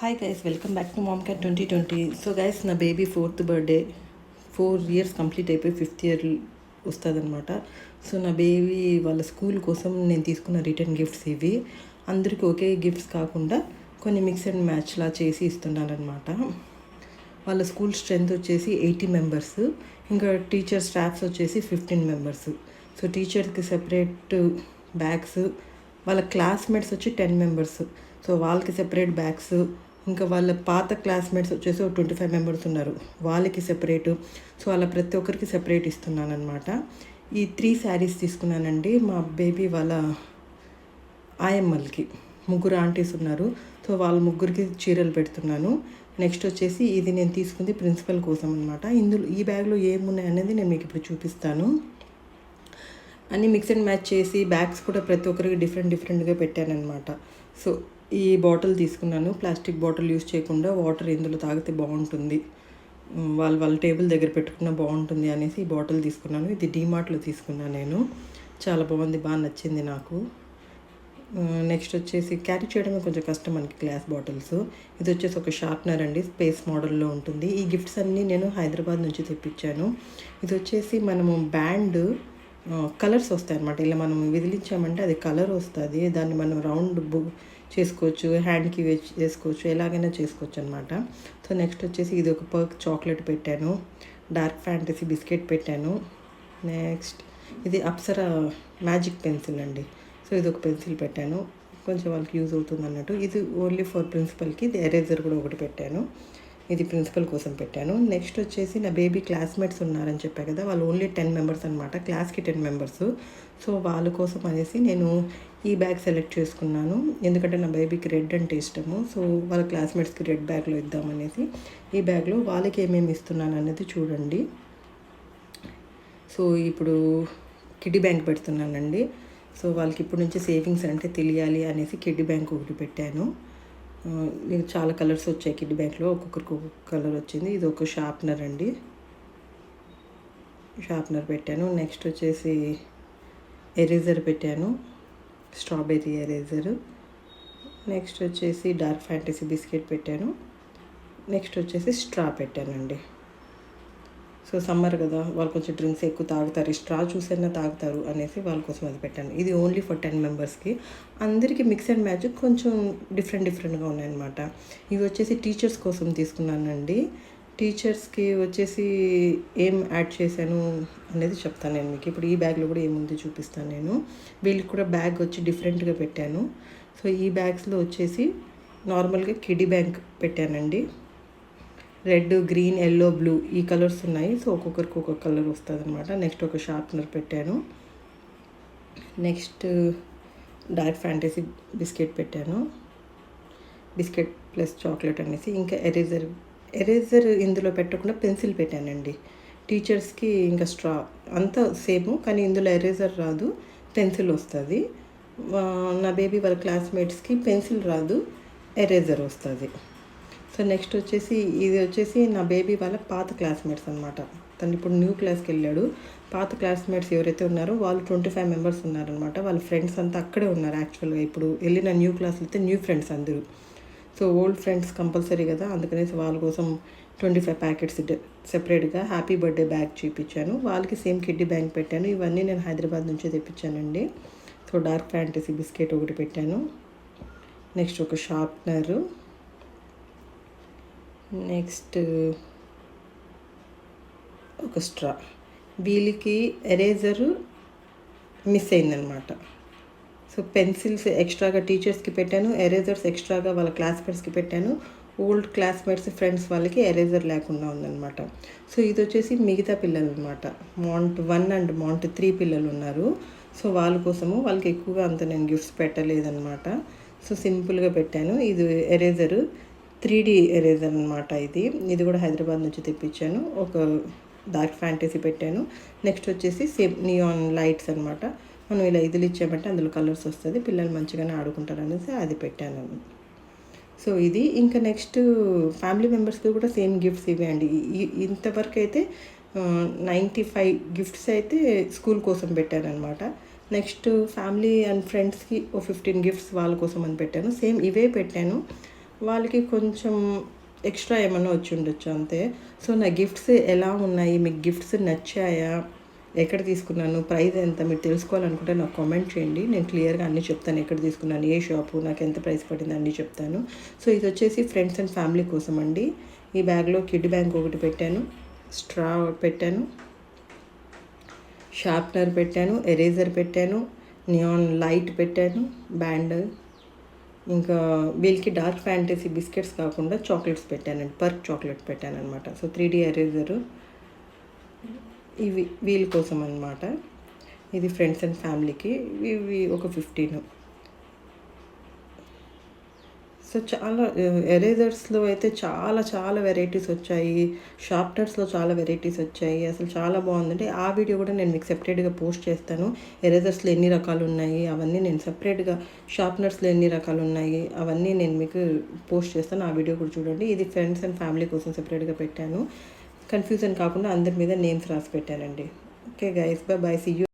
Hi guys, welcome back to mom cat 2020. So guys, నా baby 4th birthday 4 years complete అయిపోయి 5th year వస్తుందన్నమాట. So నా baby వాళ్ళ school కోసం నేను తీసుకున్న రిటర్న్ గిఫ్ట్స్ ఇవి. అందరికీ ఒకే గిఫ్ట్స్ కాకుండా కొన్ని మిక్స్ అండ్ మ్యాచ్లా చేసి ఇస్తున్నానమాట. వాళ్ళ స్కూల్ స్ట్రెంత్ వచ్చేసి 80 మెంబర్స్, ఇంకా టీచర్ స్టాఫ్స్ వచ్చేసి 15 మెంబర్స్. సో టీచర్స్కి సెపరేట్ బ్యాగ్స్, వాళ్ళ క్లాస్మేట్స్ వచ్చి 10 మెంబర్స్. సో వాళ్ళకి సెపరేట్ బ్యాగ్స్, ఇంకా వాళ్ళ పాత క్లాస్మేట్స్ వచ్చేసి 25 మెంబర్స్ ఉన్నారు, వాళ్ళకి సెపరేటు. సో అలా ప్రతి ఒక్కరికి సెపరేట్ ఇస్తున్నాను అనమాట. ఈ 3 శారీస్ తీసుకున్నానండి మా బేబీ వాళ్ళ ఆయమ్మలకి. 3 ఆంటీస్ ఉన్నారు, సో వాళ్ళ 3కి చీరలు పెడుతున్నాను. నెక్స్ట్ వచ్చేసి ఇది నేను తీసుకుంది ప్రిన్సిపల్ కోసం అనమాట. ఇందులో ఈ బ్యాగ్లో ఏమున్నాయి అనేది నేను మీకు ఇప్పుడు చూపిస్తాను. అన్నీ మిక్స్ అండ్ మ్యాచ్ చేసి బ్యాగ్స్ కూడా ప్రతి ఒక్కరికి డిఫరెంట్గా పెట్టానమాట. సో ఈ బాటిల్ తీసుకున్నాను, ప్లాస్టిక్ బాటిల్ యూస్ చేయకుండా వాటర్ ఇందులో తాగితే బాగుంటుంది, వాళ్ళ టేబుల్ దగ్గర పెట్టుకున్న బాగుంటుంది అనేసి ఈ బాటిల్ తీసుకున్నాను. ఇది డీమార్ట్లో తీసుకున్నాను నేను. చాలా బాగుంది, బాగా నచ్చింది నాకు. నెక్స్ట్ వచ్చేసి క్యారీ చేయడమే కొంచెం కష్టం మనకి గ్లాస్ బాటిల్స్. ఇది వచ్చేసి ఒక షార్ప్నర్ అండి, స్పేస్ మోడల్లో ఉంటుంది. ఈ గిఫ్ట్స్ అన్నీ నేను హైదరాబాద్ నుంచి తెప్పించాను. ఇది వచ్చేసి మనము బ్యాండ్ కలర్స్ వస్తాయి అన్నమాట. ఇలా మనం విదిలించామంటే అది కలర్ వస్తుంది, దాన్ని మనం రౌండ్ చేసుకోవచ్చు, హ్యాండ్కి చేసుకోవచ్చు, ఎలాగైనా చేసుకోవచ్చు అనమాట. సో నెక్స్ట్ వచ్చేసి ఇది ఒక పర్క్ చాక్లెట్ పెట్టాను, డార్క్ ఫ్యాంటసీ బిస్కెట్ పెట్టాను. నెక్స్ట్ ఇది అప్సరా మ్యాజిక్ పెన్సిల్ అండి. సో ఇది ఒక పెన్సిల్ పెట్టాను, కొంచెం వాళ్ళకి యూజ్ అవుతుంది అన్నట్టు. ఇది ఓన్లీ ఫర్ ప్రిన్సిపల్కి. ఇది ఎరేజర్ కూడా ఒకటి పెట్టాను, ఇది ప్రిన్సిపల్ కోసం పెట్టాను. నెక్స్ట్ వచ్చేసి నా బేబీ క్లాస్మేట్స్ ఉన్నారని చెప్పా కదా, వాళ్ళు ఓన్లీ 10 మెంబర్స్ అనమాట, క్లాస్కి 10 మెంబర్స్. సో వాళ్ళ కోసం అనేసి నేను ఈ బ్యాగ్ సెలెక్ట్ చేసుకున్నాను, ఎందుకంటే నా బేబీకి రెడ్ అంటే ఇష్టము. సో వాళ్ళ క్లాస్మేట్స్కి రెడ్ బ్యాగ్లో ఇద్దామనేసి ఈ బ్యాగ్లో వాళ్ళకి ఏమేమి ఇస్తున్నాను అనేది చూడండి. సో ఇప్పుడు కిడ్డీ బ్యాంక్ పెడుతున్నానండి. సో వాళ్ళకి ఇప్పటి నుంచి సేవింగ్స్ అంటే తెలియాలి అనేసి కిడ్డీ బ్యాంక్ ఒకటి పెట్టాను. చాలా కలర్స్ వచ్చాయి కిడ్డీ బ్యాంక్లో, ఒక్కొక్కరికి ఒక్కొక్క కలర్ వచ్చింది. ఇది ఒక షార్ప్నర్ అండి, షార్ప్నర్ పెట్టాను. నెక్స్ట్ వచ్చేసి ఎరేజర్ పెట్టాను, స్ట్రాబెర్రీ ఎరేజరు. నెక్స్ట్ వచ్చేసి డార్క్ ఫ్యాంటసీ బిస్కెట్ పెట్టాను. నెక్స్ట్ వచ్చేసి స్ట్రా పెట్టానండి. సో సమ్మర్ కదా, వాళ్ళు కొంచెం డ్రింక్స్ ఎక్కువ తాగుతారు, స్ట్రా చూసైనా తాగుతారు అనేసి వాళ్ళ కోసం అది పెట్టాను. ఇది ఓన్లీ ఫర్ 10 మెంబర్స్కి. అందరికీ మిక్స్ అండ్ మ్యాచ్ కొంచెం డిఫరెంట్గా ఉన్నాయన్నమాట. ఇవి వచ్చేసి టీచర్స్ కోసం తీసుకున్నానండి. టీచర్స్కి వచ్చేసి ఏం యాడ్ చేశాను అనేది చెప్తాను నేను మీకు. ఇప్పుడు ఈ బ్యాగ్లో కూడా ఏముంది చూపిస్తాను నేను. వీళ్ళకి కూడా బ్యాగ్ వచ్చి డిఫరెంట్గా పెట్టాను. సో ఈ బ్యాగ్స్లో వచ్చేసి నార్మల్గా కిడ్డీ బ్యాంక్ పెట్టానండి. రెడ్, గ్రీన్, ఎల్లో, బ్లూ ఈ కలర్స్ ఉన్నాయి. సో ఒక్కొక్కరికి ఒక్కొక్క కలర్ వస్తుంది అనమాట. నెక్స్ట్ ఒక షార్ప్నర్ పెట్టాను. నెక్స్ట్ డార్క్ ఫ్యాంటసీ బిస్కెట్ పెట్టాను, బిస్కెట్ ప్లస్ చాక్లెట్ అనేసి. ఇంకా ఎరేజర్ ఇందులో పెట్టకుండా పెన్సిల్ పెట్టానండి టీచర్స్కి. ఇంకా స్ట్రా అంతా సేమ్, కానీ ఇందులో ఎరేజర్ రాదు, పెన్సిల్ వస్తుంది. నా బేబీ వాళ్ళ క్లాస్మేట్స్కి పెన్సిల్ రాదు, ఎరేజర్ వస్తుంది. సో నెక్స్ట్ వచ్చేసి ఇది వచ్చేసి నా బేబీ వాళ్ళ పాత క్లాస్మేట్స్ అనమాట. తను ఇప్పుడు న్యూ క్లాస్కి వెళ్ళాడు. పాత క్లాస్మేట్స్ ఎవరైతే ఉన్నారో వాళ్ళు 25 మెంబర్స్ ఉన్నారనమాట. వాళ్ళ ఫ్రెండ్స్ అంతా అక్కడే ఉన్నారు. యాక్చువల్గా ఇప్పుడు వెళ్ళిన న్యూ క్లాస్లో అయితే న్యూ ఫ్రెండ్స్ అందరూ. సో ఓల్డ్ ఫ్రెండ్స్ కంపల్సరీ కదా, అందుకనేసి వాళ్ళ కోసం 25 ప్యాకెట్స్ సెపరేట్గా హ్యాపీ బర్త్డే బ్యాగ్ చూపించాను. వాళ్ళకి సేమ్ కిడ్డీ బ్యాంక్ పెట్టాను. ఇవన్నీ నేను హైదరాబాద్ నుంచే తెప్పించానండి. సో డార్క్ ఫ్యాంటసీ బిస్కెట్ ఒకటి పెట్టాను. నెక్స్ట్ ఒక షార్ప్నరు. నెక్స్ట్ ఒక స్ట్రా. వీళ్ళకి ఎరేజరు మిస్ అయిందనమాట. సో పెన్సిల్స్ ఎక్స్ట్రాగా టీచర్స్కి పెట్టాను, ఎరేజర్స్ ఎక్స్ట్రాగా వాళ్ళ క్లాస్మేట్స్కి పెట్టాను. ఓల్డ్ క్లాస్మేట్స్ ఫ్రెండ్స్ వాళ్ళకి ఎరేజర్ లేకుండా ఉందన్నమాట. సో ఇది వచ్చేసి మిగతా పిల్లలు అనమాట. మాంట్ 1 అండ్ మాంట్ 3 పిల్లలు ఉన్నారు. సో వాళ్ళ కోసము, వాళ్ళకి ఎక్కువగా అంత నేను గిఫ్ట్స్ పెట్టలేదన్నమాట. సో సింపుల్గా పెట్టాను. ఇది ఎరేజరు 3D ఎరేజర్ అనమాట. ఇది కూడా హైదరాబాద్ నుంచి తెప్పించాను. ఒక డార్క్ ఫ్యాంటసీ పెట్టాను. నెక్స్ట్ వచ్చేసి సేమ్ నియాన్ లైట్స్ అనమాట. మనం ఇలా ఇదిలు ఇచ్చామంటే అందులో కలర్స్ వస్తుంది, పిల్లలు మంచిగానే ఆడుకుంటారు అనేసి అది పెట్టాను. సో ఇది ఇంకా నెక్స్ట్ ఫ్యామిలీ మెంబర్స్కి కూడా సేమ్ గిఫ్ట్స్ ఇవే అండి. ఇంతవరకు అయితే 95 గిఫ్ట్స్ అయితే స్కూల్ కోసం పెట్టానమాట. నెక్స్ట్ ఫ్యామిలీ అండ్ ఫ్రెండ్స్కి ఓ 15 గిఫ్ట్స్ వాళ్ళ కోసం అని పెట్టాను. సేమ్ ఇవే పెట్టాను. వాళ్ళకి కొంచెం ఎక్స్ట్రా ఏమన్నా వచ్చి ఉండొచ్చు అంతే. సో నా గిఫ్ట్స్ ఎలా ఉన్నాయి, మీకు గిఫ్ట్స్ నచ్చాయా, ఎక్కడ తీసుకున్నాను, ప్రైస్ ఎంత, మీరు తెలుసుకోవాలనుకుంటే నాకు కామెంట్ చేయండి. నేను క్లియర్గా అన్నీ చెప్తాను, ఎక్కడ తీసుకున్నాను, ఏ షాపు, నాకు ఎంత ప్రైస్ పడింది అన్నీ చెప్తాను. సో ఇది వచ్చేసి ఫ్రెండ్స్ అండ్ ఫ్యామిలీ కోసం అండి. ఈ బ్యాగ్లో కిడ్ బ్యాంక్ ఒకటి పెట్టాను, స్ట్రా పెట్టాను, షార్ప్నర్ పెట్టాను, ఎరేజర్ పెట్టాను, నియాన్ లైట్ పెట్టాను, బ్యాండ్, ఇంకా వీళ్ళకి డార్క్ ఫ్యాంటసీ బిస్కెట్స్ కాకుండా చాక్లెట్స్ పెట్టానండి, పర్క్ చాక్లెట్ పెట్టాను అనమాట. సో 3D ఎరేజరు ఇవి వీళ్ళ కోసం అనమాట. ఇది ఫ్రెండ్స్ అండ్ ఫ్యామిలీకి, ఇవి ఒక 15. సో చాలా ఎరేజర్స్లో అయితే చాలా చాలా వెరైటీస్ వచ్చాయి, షార్ప్నర్స్లో చాలా వెరైటీస్ వచ్చాయి. అసలు చాలా బాగుందండి. ఆ వీడియో కూడా నేను మీకు సెపరేట్గా పోస్ట్ చేస్తాను. ఎరేజర్స్లో ఎన్ని రకాలు ఉన్నాయి అవన్నీ నేను సెపరేట్గా, షార్ప్నర్స్లో ఎన్ని రకాలు ఉన్నాయి అవన్నీ నేను మీకు పోస్ట్ చేస్తాను. ఆ వీడియో కూడా చూడండి. ఇది ఫ్రెండ్స్ అండ్ ఫ్యామిలీ కోసం సెపరేట్గా పెట్టాను. కన్ఫ్యూజన్ కాకుండా అందరి మీద నేమ్స్ రాసి పెట్టానండి. Okay guys, bye bye, see you.